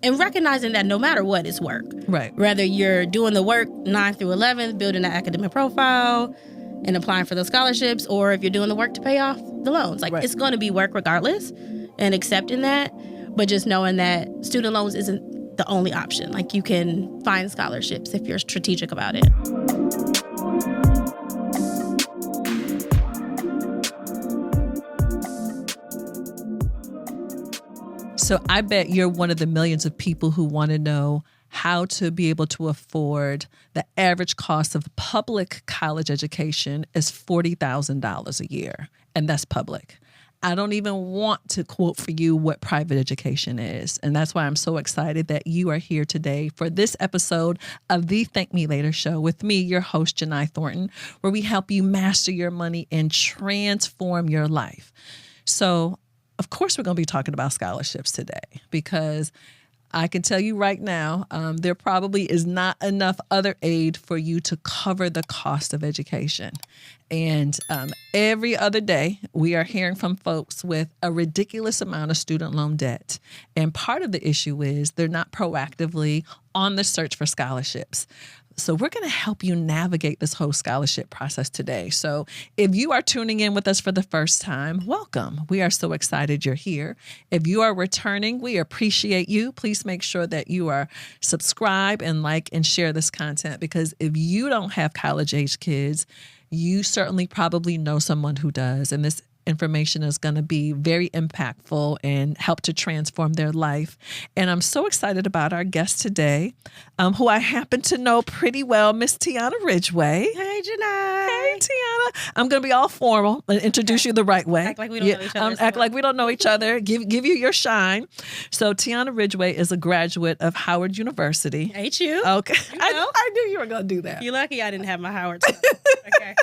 And recognizing that no matter what, it's work. Right. Whether you're doing the work 9 through 11, building an academic profile and applying for those scholarships, or if you're doing the work to pay off the loans. Like, it's going to be work regardless, and accepting that. But just knowing that student loans isn't the only option. Like, you can find scholarships if you're strategic about it. So I bet you're one of the millions of people who want to know how to be able to afford the average cost of public college education is $40,000 a year, and that's public. I don't even want to quote for you what private education is. And that's why I'm so excited that you are here today for this episode of the Thank Me Later show with me, your host, Jini Thornton, where we help you master your money and transform your life. So, of course, we're going to be talking about scholarships today because I can tell you right now, there probably is not enough other aid for you to cover the cost of education. And every other day, we are hearing from folks with a ridiculous amount of student loan debt. And part of the issue is they're not proactively on the search for scholarships. So we're going to help you navigate this whole scholarship process today. So if you are tuning in with us for the first time, welcome. We are so excited you're here. If you are returning, we appreciate you. Please make sure that you are subscribe and like and share this content, because if you don't have college-age kids, you certainly probably know someone who does. And this information is going to be very impactful and help to transform their life. And I'm so excited about our guest today, who I happen to know pretty well, Miss Teyonna Ridgeway. Hey, Jini. Hey, Teyonna. I'm going to be all formal and introduce you the right way. Act like we don't know each other. Act like we don't know each other. Give you your shine. So Teyonna Ridgeway is a graduate of Howard University. Ain't you? Okay. You know? I knew you were going to do that. You're lucky I didn't have my Howard. Okay.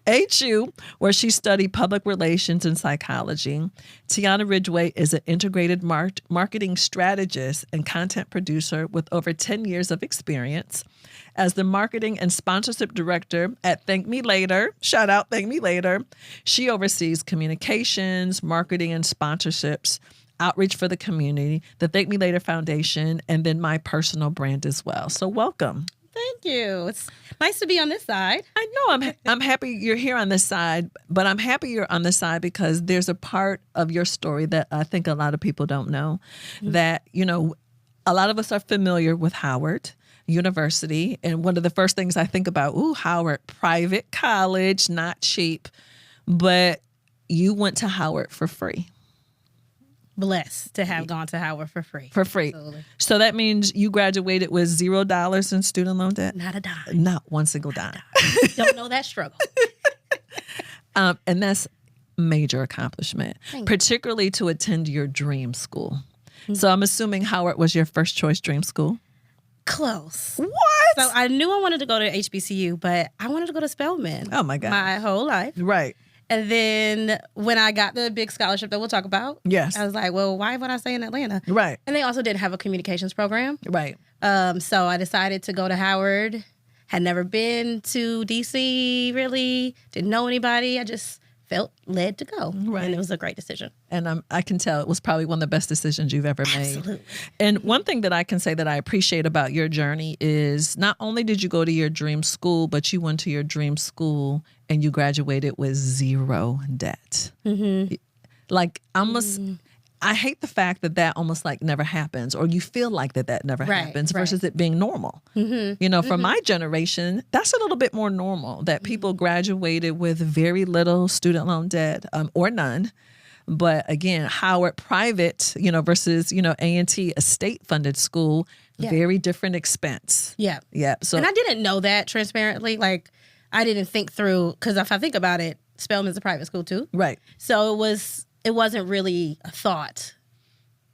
HU, where she studied public relations and psychology. Teyonna Ridgeway is an integrated marketing strategist and content producer with over 10 years of experience. As the marketing and sponsorship director at Thank Me Later, shout out Thank Me Later, she oversees communications, marketing, and sponsorships, outreach for the community, the Thank Me Later Foundation, and then my personal brand as well. So welcome. Thank you. It's nice to be on this side. I know I'm happy you're here on this side, but I'm happy you're on this side because there's a part of your story that I think a lot of people don't know. Mm-hmm. That, a lot of us are familiar with Howard University. And one of the first things I think about, Howard, private college, not cheap. But you went to Howard for free. Blessed to have gone to Howard for free. For free. Absolutely. So that means you graduated with $0 in student loan debt? Not a dime. Not one single dime. Don't know that struggle. And that's major accomplishment, particularly to attend your dream school. Mm-hmm. So I'm assuming Howard was your first choice dream school? Close. What? So I knew I wanted to go to HBCU, but I wanted to go to Spelman. Oh my God. My whole life. Right. And then when I got the big scholarship that we'll talk about, yes, I was like, well, why would I stay in Atlanta? Right. And they also didn't have a communications program. Right. So I decided to go to Howard. Had never been to DC, really. Didn't know anybody. I just felt led to go. Right. And it was a great decision. And I can tell it was probably one of the best decisions you've ever made. Absolutely. And one thing that I can say that I appreciate about your journey is not only did you go to your dream school, but you went to your dream school and you graduated with zero debt. Mm-hmm. Like I hate the fact that almost like never happens, or you feel like that never happens versus it being normal. Mm-hmm. For my generation, that's a little bit more normal that people graduated with very little student loan debt or none. But again, Howard private, versus, A&T, a state funded school, very different expense. Yeah. Yeah. So, and I didn't know that transparently. Like, I didn't think through, because if I think about it, Spelman's a private school too. Right. So it wasn't really a thought.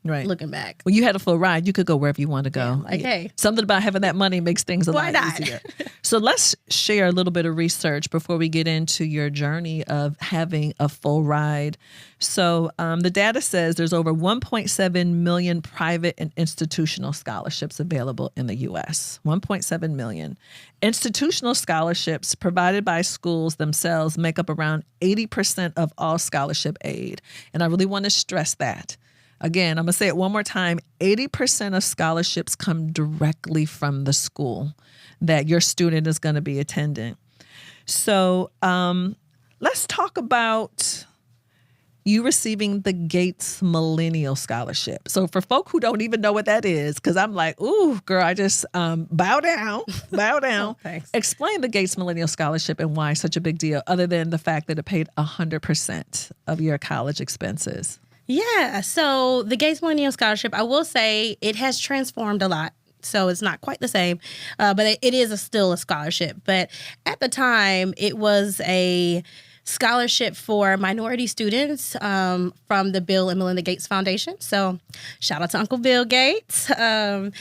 Right. Looking back. Well, you had a full ride. You could go wherever you want to go. Yeah, hey. Something about having that money makes things a Why lot not? easier. So let's share a little bit of research before we get into your journey of having a full ride. So the data says there's over 1.7 million private and institutional scholarships available in the U.S. 1.7 million. Institutional scholarships provided by schools themselves make up around 80% of all scholarship aid. And I really want to stress that. Again, I'm going to say it one more time. 80% of scholarships come directly from the school that your student is going to be attending. So let's talk about you receiving the Gates Millennium Scholarship. So for folk who don't even know what that is, because I'm like, ooh, girl, I just bow down. Oh, thanks. Explain the Gates Millennium Scholarship and why it's such a big deal, other than the fact that it paid 100% of your college expenses. Yeah, so the Gates Millennium Scholarship, I will say it has transformed a lot. So it's not quite the same, but it is still a scholarship. But at the time, it was a scholarship for minority students from the Bill and Melinda Gates Foundation. So shout out to Uncle Bill Gates. And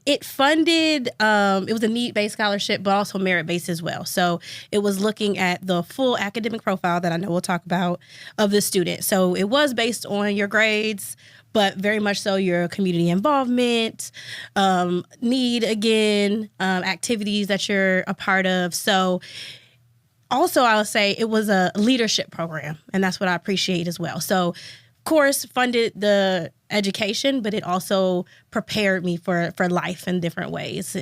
it funded, it was a need-based scholarship, but also merit-based as well. So it was looking at the full academic profile that I know we'll talk about of the student. So it was based on your grades, but very much so your community involvement, activities that you're a part of. So also, I would say it was a leadership program, and that's what I appreciate as well. So, of course, funded the education, but it also prepared me for life in different ways.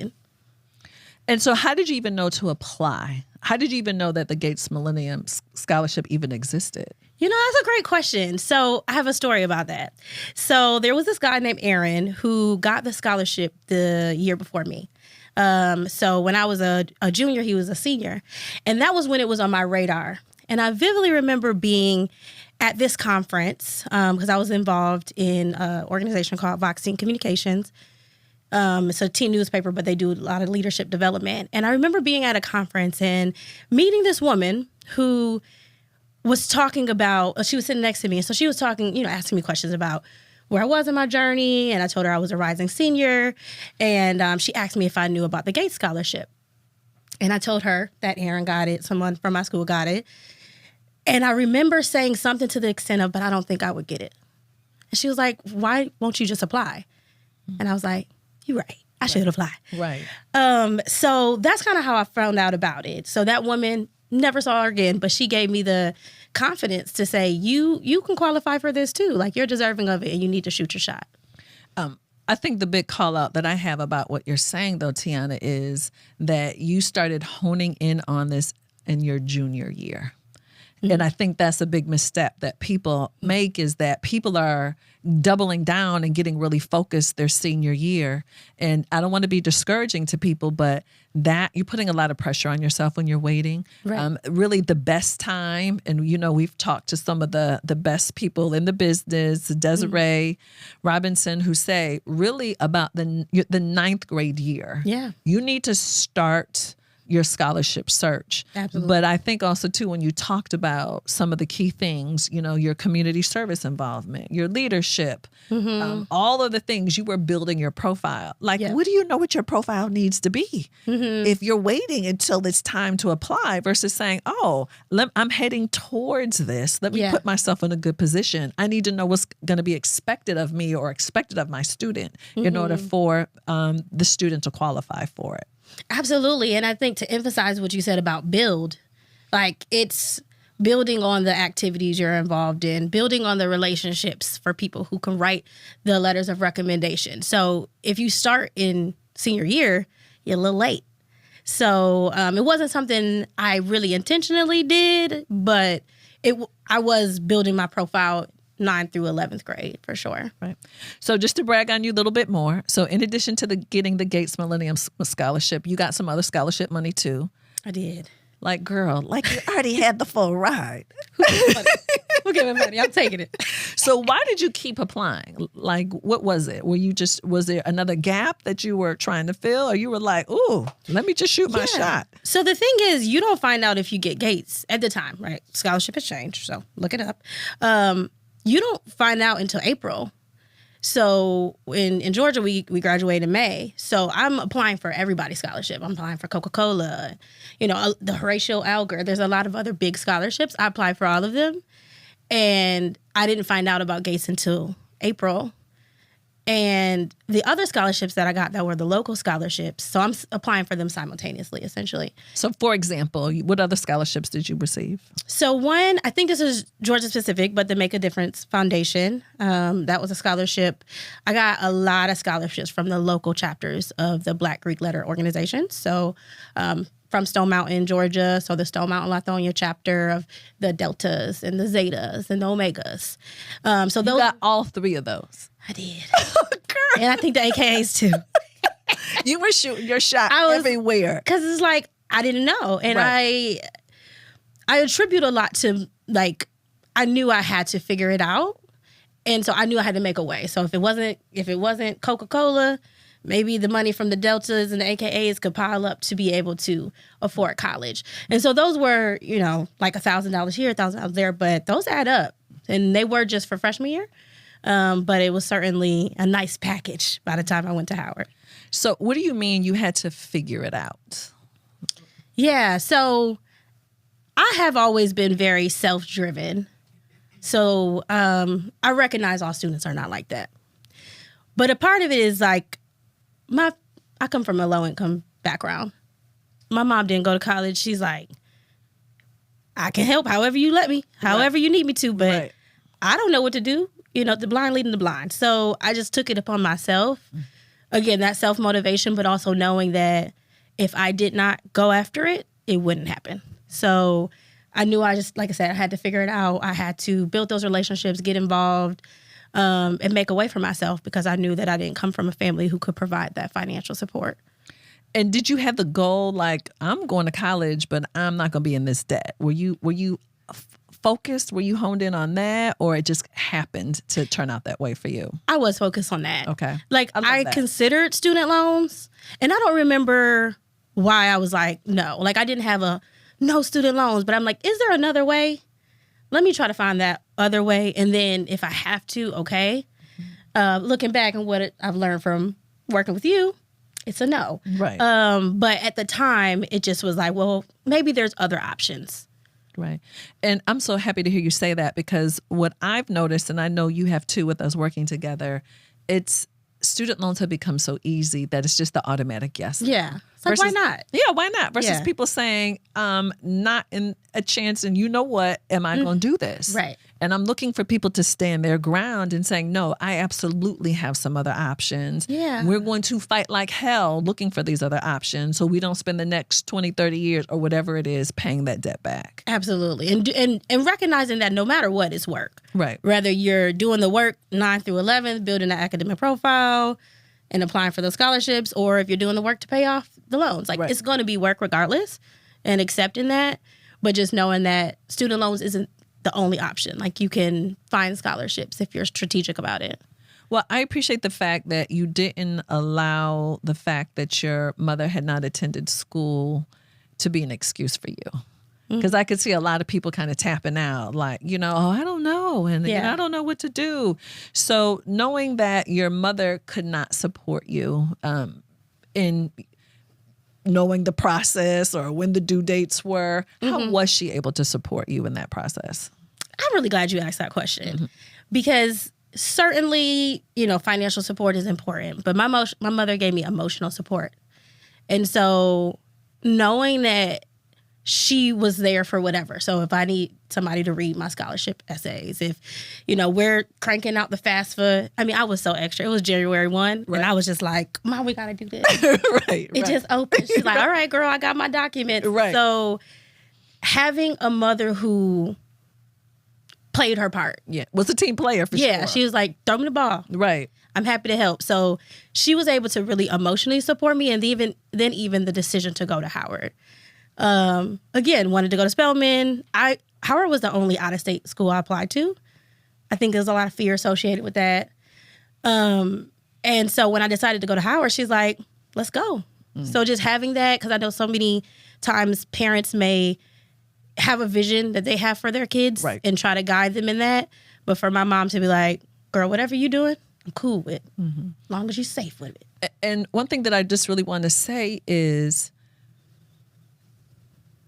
And so how did you even know to apply? How did you even know that the Gates Millennium Scholarship even existed? You know, that's a great question. So I have a story about that. So there was this guy named Aaron who got the scholarship the year before me. So when I was a junior, he was a senior. And that was when it was on my radar. And I vividly remember being at this conference because I was involved in an organization called Voxing Communications. It's a teen newspaper, but they do a lot of leadership development. And I remember being at a conference and meeting this woman who was talking about, she was sitting next to me. And so she was talking, asking me questions about where I was in my journey. And I told her I was a rising senior. And she asked me if I knew about the Gates Scholarship. And I told her that Aaron got it. Someone from my school got it. And I remember saying something to the extent of, but I don't think I would get it. And she was like, why won't you just apply? And I was like, you're right. I should apply. Right. So that's kind of how I found out about it. So that woman, never saw her again, but she gave me the confidence to say, you can qualify for this too. Like, you're deserving of it and you need to shoot your shot. I think the big call out that I have about what you're saying, though, Teyonna, is that you started honing in on this in your junior year. Mm-hmm. And I think that's a big misstep that people make, is that people are doubling down and getting really focused their senior year. And I don't want to be discouraging to people, but that you're putting a lot of pressure on yourself when you're waiting. Right. Really the best time, and we've talked to some of the best people in the business, Desiree Robinson, who say really about the ninth grade year. Yeah. You need to start your scholarship search. Absolutely. But I think also too, when you talked about some of the key things, your community service involvement, your leadership, all of the things, you were building your profile. Like, what do you know what your profile needs to be? If you're waiting until it's time to apply versus saying, I'm heading towards this. Let me put myself in a good position. I need to know what's going to be expected of me or expected of my student in order for the student to qualify for it. Absolutely. And I think to emphasize what you said about build, like, it's building on the activities you're involved in, building on the relationships for people who can write the letters of recommendation. So if you start in senior year, you're a little late. So it wasn't something I really intentionally did, but I was building my profile 9th through 11th grade for sure. Right. So just to brag on you a little bit more. So in addition to getting the Gates Millennium Scholarship, you got some other scholarship money too. I did. Like, girl, like you already had the full ride. Who gave me money? I'm taking it. So why did you keep applying? Like, what was it? Was there another gap that you were trying to fill? Or you were like, ooh, let me just shoot my shot? So the thing is, you don't find out if you get Gates at the time, right? Scholarship has changed, so look it up. You don't find out until April. So in Georgia, we graduate in May. So I'm applying for everybody's scholarship. I'm applying for Coca-Cola, the Horatio Alger. There's a lot of other big scholarships. I applied for all of them. And I didn't find out about Gates until April. And the other scholarships that I got that were the local scholarships, so I'm applying for them simultaneously, essentially. So, for example, what other scholarships did you receive? So one, I think this is Georgia specific, but the Make a Difference Foundation. That was a scholarship. I got a lot of scholarships from the local chapters of the Black Greek letter organization. So from Stone Mountain, Georgia, so the Stone Mountain Lithonia chapter of the Deltas and the Zetas and the Omegas. So those, you got all three of those. I did. And I think the AKAs too. You were shooting your shot everywhere. Because it's like, I didn't know. And I attribute a lot to, like, I knew I had to figure it out. And so I knew I had to make a way. So if it wasn't Coca-Cola, maybe the money from the Deltas and the AKAs could pile up to be able to afford college. And so those were, like $1,000 here, $1,000 there, but those add up. And they were just for freshman year. But it was certainly a nice package by the time I went to Howard. So what do you mean you had to figure it out? Yeah, so I have always been very self-driven. So I recognize all students are not like that. But a part of it is like, I come from a low-income background. My mom didn't go to college. She's like, I can help however you let me, however you need me to, but I don't know what to do. The blind leading the blind. So I just took it upon myself. Again, that self-motivation, but also knowing that if I did not go after it, it wouldn't happen. So I knew like I said, I had to figure it out. I had to build those relationships, get involved, and make a way for myself because I knew that I didn't come from a family who could provide that financial support. And did you have the goal, like, I'm going to college, but I'm not going to be in this debt? Were you focused? Were you honed in on that, or it just happened to turn out that way for you? I was focused on that. Okay. Like, I considered student loans, and I don't remember why I was like, no. Like, I didn't have no student loans, but I'm like, is there another way? Let me try to find that other way, and then if I have to, okay. Looking back on what I've learned from working with you, it's a no. Right. But at the time, it just was like, well, maybe there's other options. Right. And I'm so happy to hear you say that because what I've noticed, and I know you have too with us working together, it's student loans have become so easy that it's just the automatic yes. Yeah. So why not? Yeah, why not? Versus people saying, not in a chance, and you know what, am I going to do this? Right. And I'm looking for people to stand their ground and saying, no, I absolutely have some other options. Yeah. We're going to fight like hell looking for these other options so we don't spend the next 20, 30 years or whatever it is paying that debt back. Absolutely. And recognizing that no matter what, it's work. Right. Whether you're doing the work 9 through 11, building an academic profile and applying for those scholarships, or if you're doing the work to pay off the loans. Like, it's going to be work regardless, and accepting that, but just knowing that student loans isn't the only option. Like, you can find scholarships if you're strategic about it. Well, I appreciate the fact that you didn't allow the fact that your mother had not attended school to be an excuse for you. Because I could see a lot of people kind of tapping out like, oh, I don't know. And I don't know what to do. So knowing that your mother could not support you in knowing the process or when the due dates were, how was she able to support you in that process? I'm really glad you asked that question because certainly, financial support is important, but my mother gave me emotional support. And so knowing that she was there for whatever. So if I need somebody to read my scholarship essays, if, we're cranking out the FAFSA. I mean, I was so extra. It was January 1, and I was just like, Mom, we got to do this. It just opened. She's like, all right, girl, I got my documents. Right. So having a mother who played her part. Yeah, was a team player for sure. Yeah, she was like, throw me the ball. Right. I'm happy to help. So she was able to really emotionally support me, and even the decision to go to Howard. Again, wanted to go to Spelman. Howard was the only out-of-state school I applied to. I think there's a lot of fear associated with that. And so when I decided to go to Howard, she's like, let's go. So just having that, because I know so many times parents may have a vision that they have for their kids and try to guide them in that. But for my mom to be like, girl, whatever you're doing, I'm cool with, as long as you're safe with it. And one thing that I just really want to say is,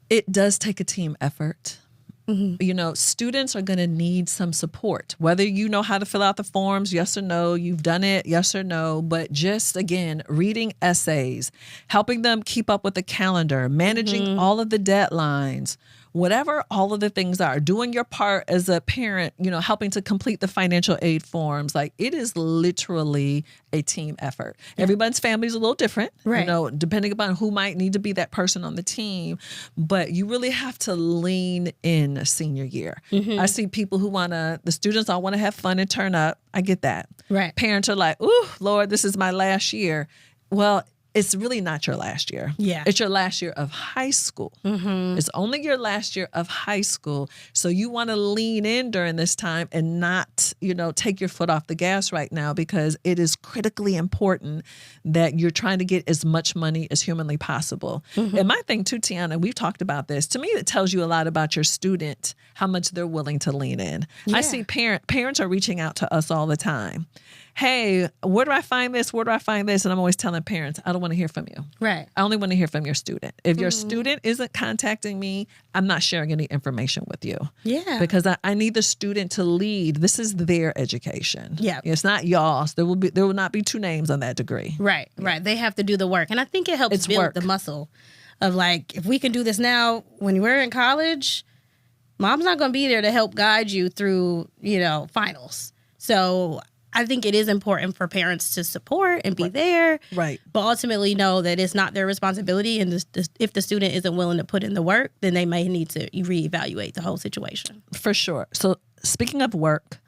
it does take a team effort. You know, students are going to need some support, whether you know how to fill out the forms, yes or no, you've done it, yes or no, but just again, reading essays, helping them keep up with the calendar, managing all of the deadlines, whatever all of the things are, doing your part as a parent, you know, helping to complete the financial aid forms. Like, it is literally a team effort. Everyone's family is a little different, you know, depending upon who might need to be that person on the team. But you really have to lean in senior year. I see people who the students all want to have fun and turn up. I get that. Right. Parents are like, ooh, Lord, this is my last year. Well, it's really not your last year. Yeah. It's your last year of high school. It's only your last year of high school. So you want to lean in during this time and not, you know, take your foot off the gas right now, because it is critically important that you're trying to get as much money as humanly possible. And my thing too, Teyonna, we've talked about this. To me, it tells you a lot about your student, how much they're willing to lean in. I see parents are reaching out to us all the time. Hey, where do I find this? Where do I find this? And I'm always telling parents, I don't want to hear from you. Right. I only want to hear from your student. If your student isn't contacting me, I'm not sharing any information with you. Yeah. Because I need the student to lead. This is their education. Yeah. It's not y'all's. There will not be two names on that degree. Right. Right. They have to do the work. And I think it helps build the muscle of, like, if we can do this now when we're in college, mom's not going to be there to help guide you through, you know, finals. So I think it is important for parents to support and be there, right? But ultimately know that it's not their responsibility. And if the student isn't willing to put in the work, then they may need to reevaluate the whole situation. For sure. So speaking of work,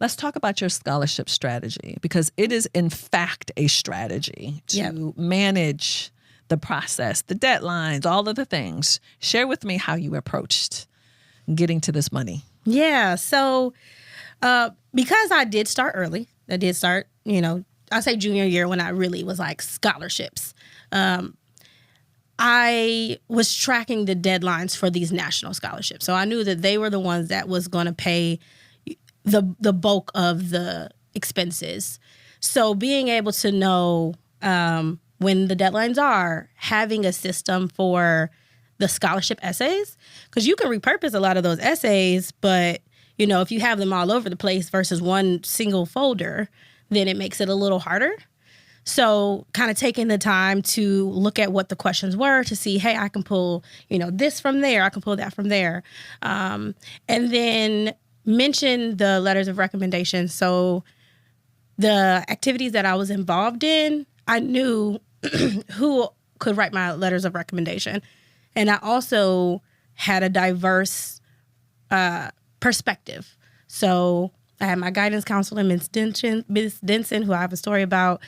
let's talk about your scholarship strategy, because it is in fact a strategy to manage the process, the deadlines, all of the things. Share with me how you approached getting to this money. Yeah. So because I did start early, you know, I say junior year when I really was like scholarships. I was tracking the deadlines for these national scholarships. So I knew that they were the ones that was going to pay the bulk of the expenses. So being able to know when the deadlines are, having a system for the scholarship essays, because you can repurpose a lot of those essays, but you know, if you have them all over the place versus one single folder, then it makes it a little harder. So kind of taking the time to look at what the questions were to see, hey, I can pull, you know, this from there. I can pull that from there. And then mention the letters of recommendation. So the activities that I was involved in, I knew who could write my letters of recommendation. And I also had a diverse perspective. So I had my guidance counselor, Ms. Denson, who I have a story about.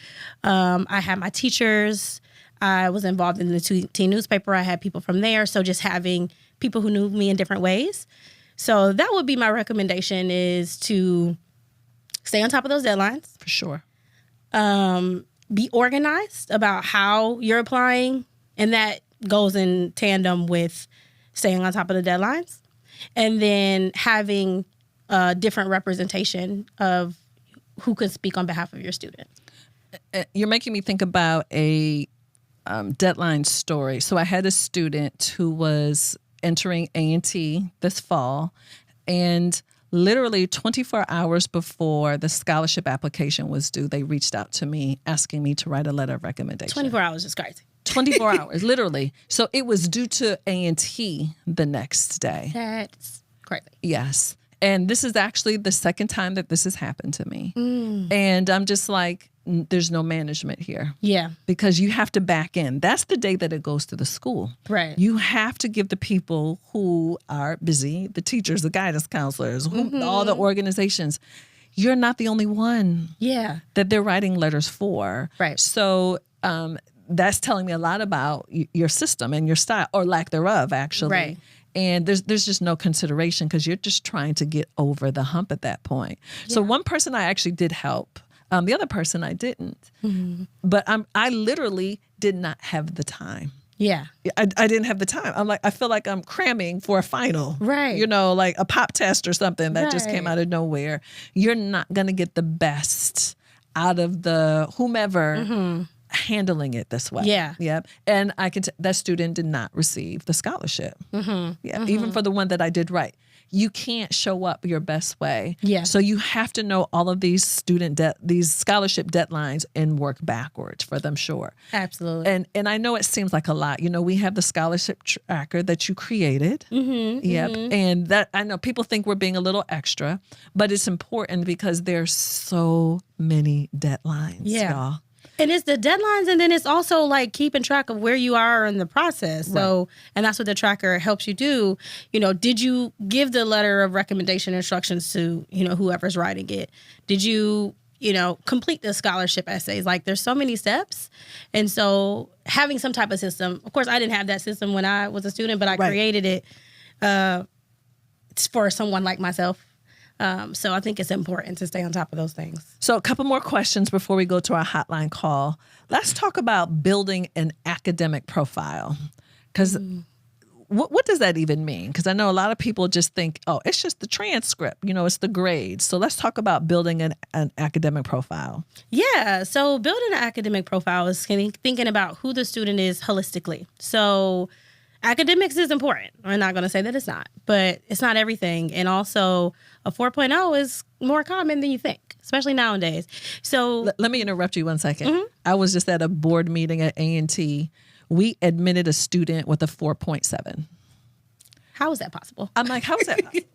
I had my teachers. I was involved in the teen newspaper. I had people from there. So just having people who knew me in different ways. So that would be my recommendation, is to stay on top of those deadlines. For sure. Be organized about how you're applying. And that goes in tandem with staying on top of the deadlines. And then having a different representation of who can speak on behalf of your student. You're making me think about a deadline story. So I had a student who was entering A&T this fall, and literally 24 hours before the scholarship application was due, they reached out to me asking me to write a letter of recommendation. 24 hours is crazy. 24 hours, literally. So it was due to A&T the next day. That's crazy. Yes. And this is actually the second time that this has happened to me. And I'm just like, there's no management here. Yeah. Because you have to back in. That's the day that it goes to the school. Right. You have to give the people who are busy, the teachers, the guidance counselors, all the organizations. You're not the only one that they're writing letters for. Right. So that's telling me a lot about your system and your style, or lack thereof, actually. Right. And there's just no consideration, because you're just trying to get over the hump at that point. Yeah. So one person I actually did help. The other person I didn't. But I literally did not have the time. Yeah. I didn't have the time. I'm like, I feel like I'm cramming for a final. Right. You know, like a pop test or something that just came out of nowhere. You're not going to get the best out of the whomever handling it this way. Yeah. Yep. And that student did not receive the scholarship. Yeah. Even for the one that I did right. you can't show up your best way. Yeah. So you have to know all of these these scholarship deadlines and work backwards for them, sure. Absolutely. And I know it seems like a lot. We have the scholarship tracker that you created. Yep. And that, I know people think we're being a little extra, but it's important because there's so many deadlines, y'all. And it's the deadlines, and then it's also like keeping track of where you are in the process. So, and that's what the tracker helps you do. Did you give the letter of recommendation instructions to, whoever's writing it? Did you, complete the scholarship essays? Like, there's so many steps. And so having some type of system, of course, I didn't have that system when I was a student, but I created it for someone like myself. So I think it's important to stay on top of those things. So a couple more questions before we go to our hotline call. Let's talk about building an academic profile. Because what does that even mean? Because I know a lot of people just think, oh, it's just the transcript, it's the grades. So let's talk about building an academic profile. Yeah. So building an academic profile is thinking about who the student is holistically. So academics is important. I'm not going to say that it's not, but it's not everything. And also a 4.0 is more common than you think, especially nowadays. So let me interrupt you 1 second. I was just at a board meeting at A&T. We admitted a student with a 4.7. How is that possible? I'm like, how is that possible?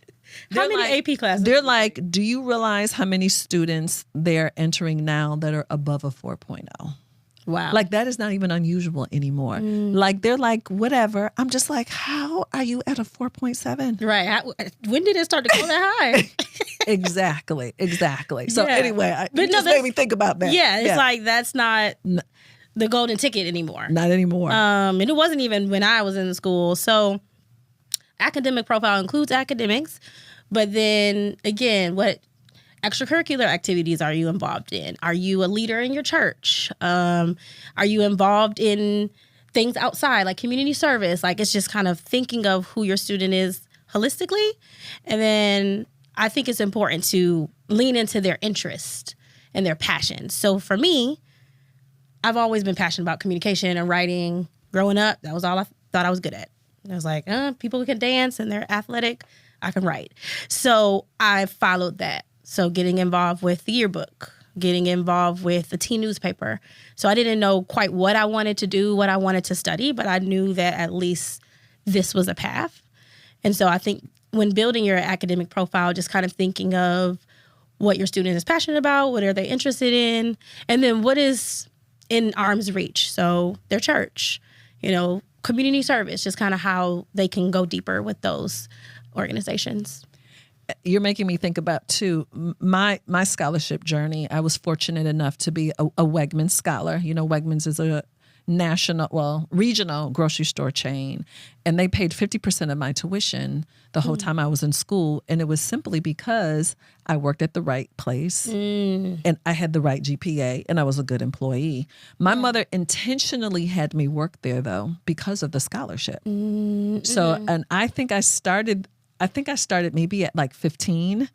How many AP classes? They're like, do you realize how many students they're entering now that are above a 4.0? Wow. Like, that is not even unusual anymore. Like, they're like, whatever. I'm just like, how are you at a 4.7? Right. When did it start to go that high? Exactly. So anyway, it just made me think about that. Yeah, it's like that's not the golden ticket anymore. Not anymore. And it wasn't even when I was in school. So academic profile includes academics. But then, again, what extracurricular activities are you involved in? Are you a leader in your church? Are you involved in things outside, like community service? Like, it's just kind of thinking of who your student is holistically. And then I think it's important to lean into their interest and their passion. So for me, I've always been passionate about communication and writing. Growing up, that was all I thought I was good at. I was like, people who can dance and they're athletic, I can write. So I followed that. So getting involved with the yearbook, getting involved with the teen newspaper. So I didn't know quite what I wanted to do, what I wanted to study, but I knew that at least this was a path. And so I think when building your academic profile, just kind of thinking of what your student is passionate about, what are they interested in, and then what is in arm's reach. So their church, community service, just kind of how they can go deeper with those organizations. You're making me think about, too, my scholarship journey. I was fortunate enough to be a Wegmans scholar. Wegmans is a regional grocery store chain. And they paid 50% of my tuition the whole time I was in school. And it was simply because I worked at the right place and I had the right GPA and I was a good employee. My mother intentionally had me work there, though, because of the scholarship. So, and I think I started maybe at like 15,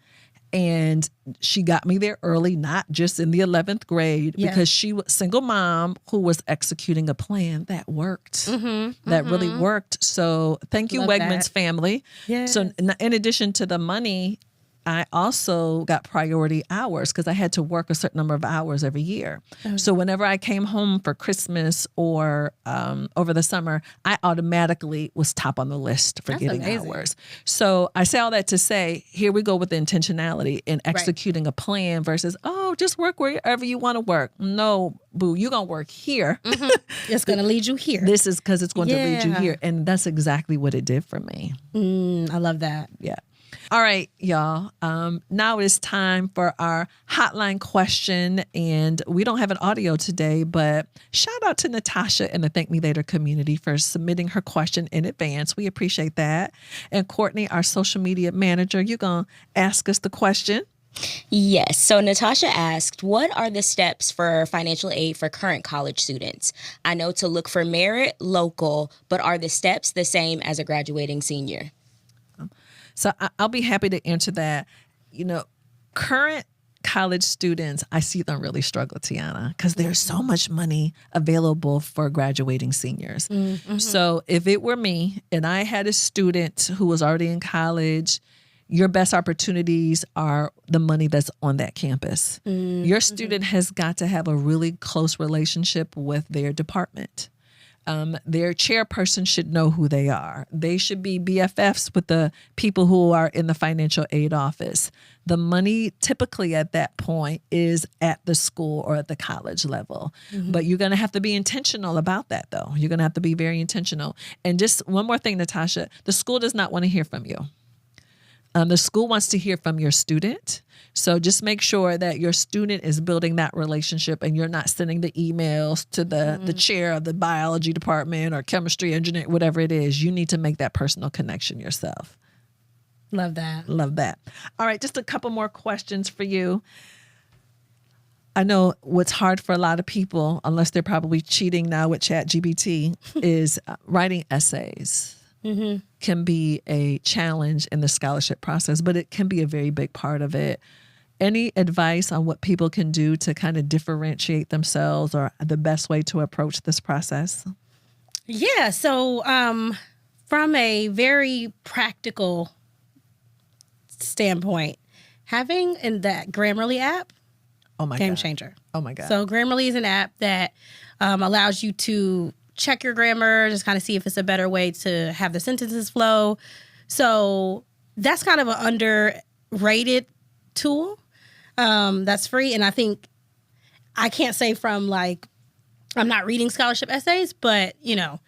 and she got me there early, not just in the 11th grade, because she was a single mom who was executing a plan that worked, that really worked. So thank you, Wegmans family. Yeah. So in addition to the money, I also got priority hours because I had to work a certain number of hours every year. So whenever I came home for Christmas or over the summer, I automatically was top on the list for getting hours. So I say all that to say, here we go with the intentionality in executing a plan versus, just work wherever you want to work. No, boo, you're going to work here. It's going to lead you here. This is because it's going to lead you here. And that's exactly what it did for me. I love that. Yeah. All right, y'all. Now it is time for our hotline question. And we don't have an audio today, but shout out to Natasha in the Thank Me Later community for submitting her question in advance. We appreciate that. And Courtney, our social media manager, you're going to ask us the question. Yes. So Natasha asked, what are the steps for financial aid for current college students? I know to look for merit, local, but are the steps the same as a graduating senior? So I'll be happy to answer that. Current college students, I see them really struggle, Teyonna, because there's so much money available for graduating seniors. So if it were me and I had a student who was already in college, your best opportunities are the money that's on that campus. Your student has got to have a really close relationship with their department. Their chairperson should know who they are. They should be BFFs with the people who are in the financial aid office. The money typically at that point is at the school or at the college level. But you're going to have to be intentional about that, though. You're going to have to be very intentional. And just one more thing, Natasha, the school does not want to hear from you. The school wants to hear from your student. So just make sure that your student is building that relationship and you're not sending the emails to the chair of the biology department or chemistry engineer, whatever it is. You need to make that personal connection yourself. Love that. Love that. All right, just a couple more questions for you. I know what's hard for a lot of people, unless they're probably cheating now with ChatGPT, is writing essays. Can be a challenge in the scholarship process, but it can be a very big part of it. Any advice on what people can do to kind of differentiate themselves or the best way to approach this process? Yeah. So from a very practical standpoint, having in that Grammarly app, game changer. Oh my God. So Grammarly is an app that allows you to check your grammar, just kind of see if it's a better way to have the sentences flow. So that's kind of an underrated tool that's free. And I think I can't say from like, I'm not reading scholarship essays, but, you know,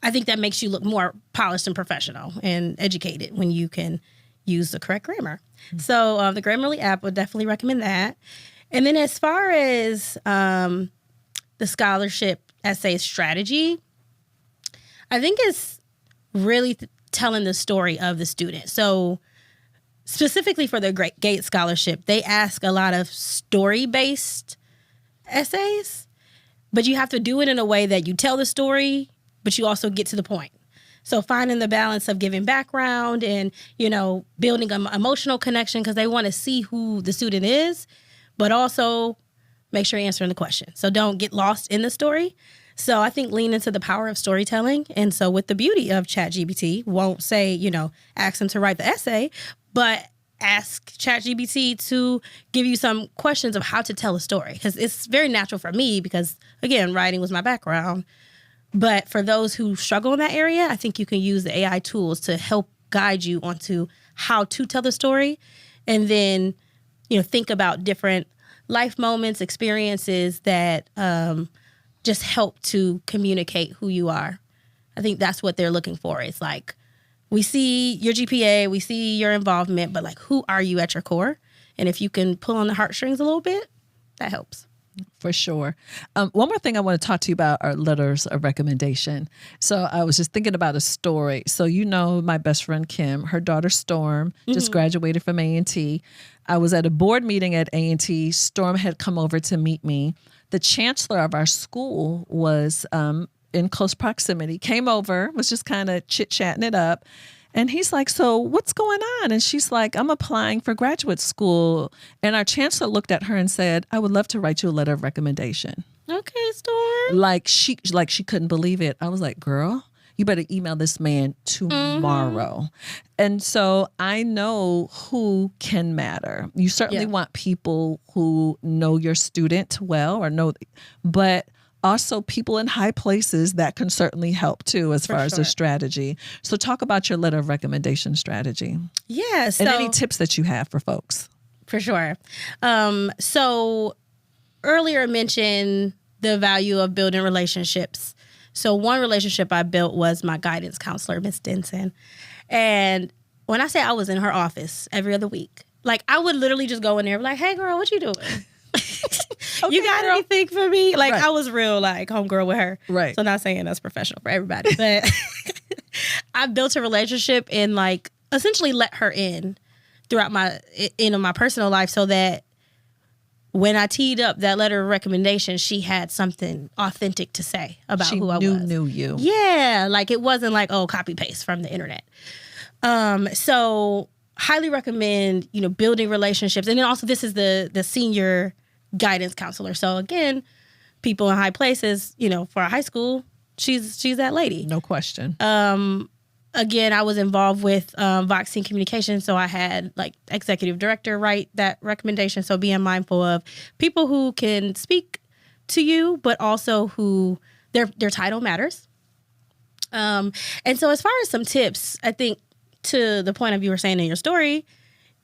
I think that makes you look more polished and professional and educated when you can use the correct grammar. So the Grammarly app would definitely recommend that. And then as far as the scholarship essay strategy, I think it's really telling the story of the student. So specifically for the Gates Scholarship, they ask a lot of story-based essays, but you have to do it in a way that you tell the story, but you also get to the point. So finding the balance of giving background and, you know, building an emotional connection because they want to see who the student is, but also make sure you're answering the question. So don't get lost in the story. So I think lean into the power of storytelling. And so with the beauty of ChatGPT, won't say, you know, ask them to write the essay, but ask ChatGPT to give you some questions of how to tell a story. Because it's very natural for me because, again, writing was my background. But for those who struggle in that area, I think you can use the AI tools to help guide you onto how to tell the story. And then, you know, think about different life moments, experiences that just help to communicate who you are. I think that's what they're looking for. It's like, we see your GPA, we see your involvement, but like, who are you at your core? And if you can pull on the heartstrings a little bit, that helps. For sure. One more thing I want to talk to you about are letters of recommendation. So I was just thinking about a story. So you know my best friend Kim, her daughter Storm just graduated from A&T. I was at a board meeting at A&T. Storm had come over to meet me. The chancellor of our school was in close proximity, came over, was just kind of chit-chatting it up. And he's like, so what's going on? And she's like, I'm applying for graduate school. And our chancellor looked at her and said, I would love to write you a letter of recommendation. Okay, Storm. Like she couldn't believe it. I was like, girl, you better email this man tomorrow. And so I know who can matter. You certainly want people who know your student well or know, but also people in high places that can certainly help too as far as the strategy. So talk about your letter of recommendation strategy. Yeah. So, and any tips that you have for folks. For sure. So earlier I mentioned the value of building relationships. So one relationship I built was my guidance counselor, Miss Denson. And when I say I was in her office every other week, like I would literally just go in there and be like, hey girl, what you doing? Okay, you got girl. Anything for me? Like I was real like homegirl with her. Right. So not saying that's professional for everybody, but I built a relationship and like essentially let her in throughout my personal life so that when I teed up that letter of recommendation, she had something authentic to say about who I was. She knew you. Yeah. Like it wasn't like, oh, copy paste from the internet. So highly recommend, building relationships. And then also this is the senior guidance counselor. So again, people in high places, for a high school, she's that lady. No question. again, I was involved with Vox Teen Communication, so I had like executive director write that recommendation. So being mindful of people who can speak to you, but also who their title matters. And so as far as some tips, I think to the point of you were saying in your story,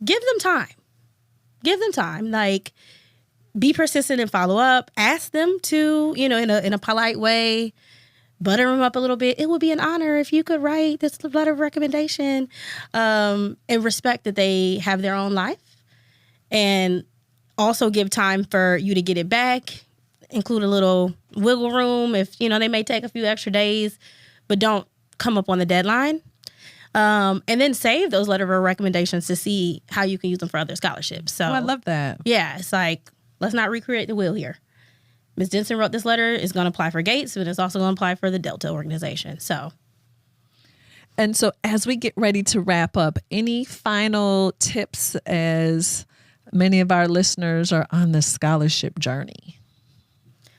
give them time. Give them time. Like, be persistent and follow up. Ask them to, in a polite way, butter them up a little bit. It would be an honor if you could write this letter of recommendation, and respect that they have their own life, and also give time for you to get it back. Include a little wiggle room if, they may take a few extra days, but don't come up on the deadline. And then save those letter of recommendations to see how you can use them for other scholarships. So I love that. Yeah, it's like, let's not recreate the wheel here. Ms. Denson wrote this letter. It's going to apply for Gates, but it's also going to apply for the Delta organization. And so as we get ready to wrap up, any final tips as many of our listeners are on this scholarship journey?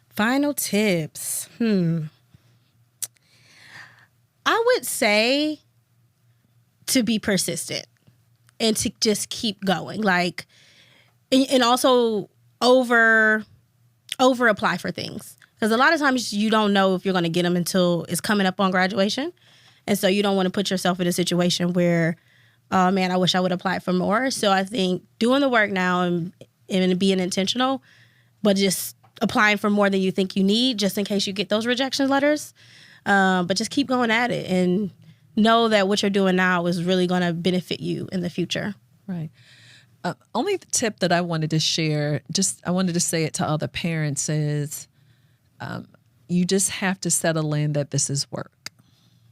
Final tips. I would say to be persistent and to just keep going. Like, and also over apply for things. Because a lot of times you don't know if you're going to get them until it's coming up on graduation. And so you don't want to put yourself in a situation where, oh man, I wish I would apply for more. So I think doing the work now and being intentional, but just applying for more than you think you need, just in case you get those rejection letters. But just keep going at it and know that what you're doing now is really going to benefit you in the future. Right. Only the tip that I wanted to share, I wanted to say it to all the parents is, you just have to settle in that this is work.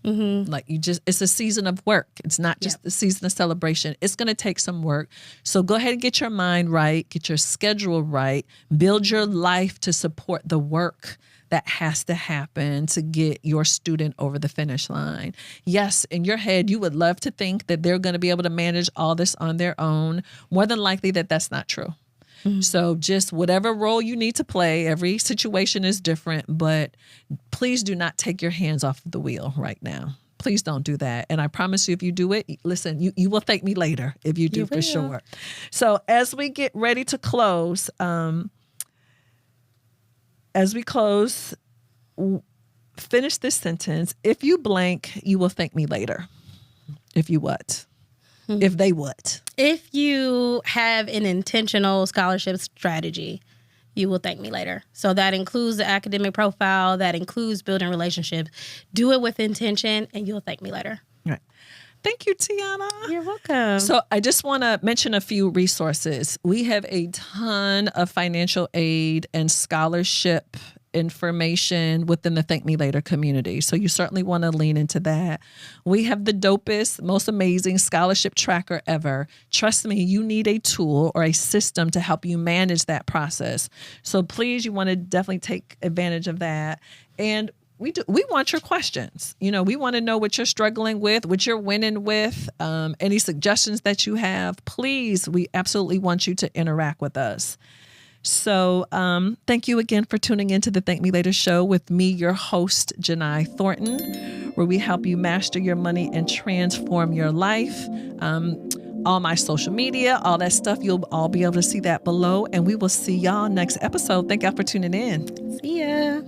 Mm-hmm. Like it's a season of work. It's not just the season of celebration. It's going to take some work. So go ahead and get your mind right, get your schedule right, build your life to support the work that has to happen to get your student over the finish line. Yes, in your head, you would love to think that they're going to be able to manage all this on their own. More than likely that's not true. Mm-hmm. So just whatever role you need to play, every situation is different, but please do not take your hands off the wheel right now. Please don't do that. And I promise you, if you do it, listen, you will thank me later if you do, for sure. So as we get ready to close, finish this sentence. If you blank, you will thank me later. If you what? Mm-hmm. If they what? If you have an intentional scholarship strategy, you will thank me later. So that includes the academic profile, that includes building relationships. Do it with intention and you'll thank me later. All right. Thank you, Teyonna. You're welcome. So I just want to mention a few resources. We have a ton of financial aid and scholarship information within the Thank Me Later community. So you certainly want to lean into that. We have the dopest, most amazing scholarship tracker ever. Trust me, you need a tool or a system to help you manage that process. So please, you want to definitely take advantage of that. And we want your questions. We want to know what you're struggling with, what you're winning with, any suggestions that you have. Please, we absolutely want you to interact with us. So thank you again for tuning into the Thank Me Later show with me, your host, Jini Thornton, where we help you master your money and transform your life. All my social media, all that stuff, you'll all be able to see that below. And we will see y'all next episode. Thank y'all for tuning in. See ya.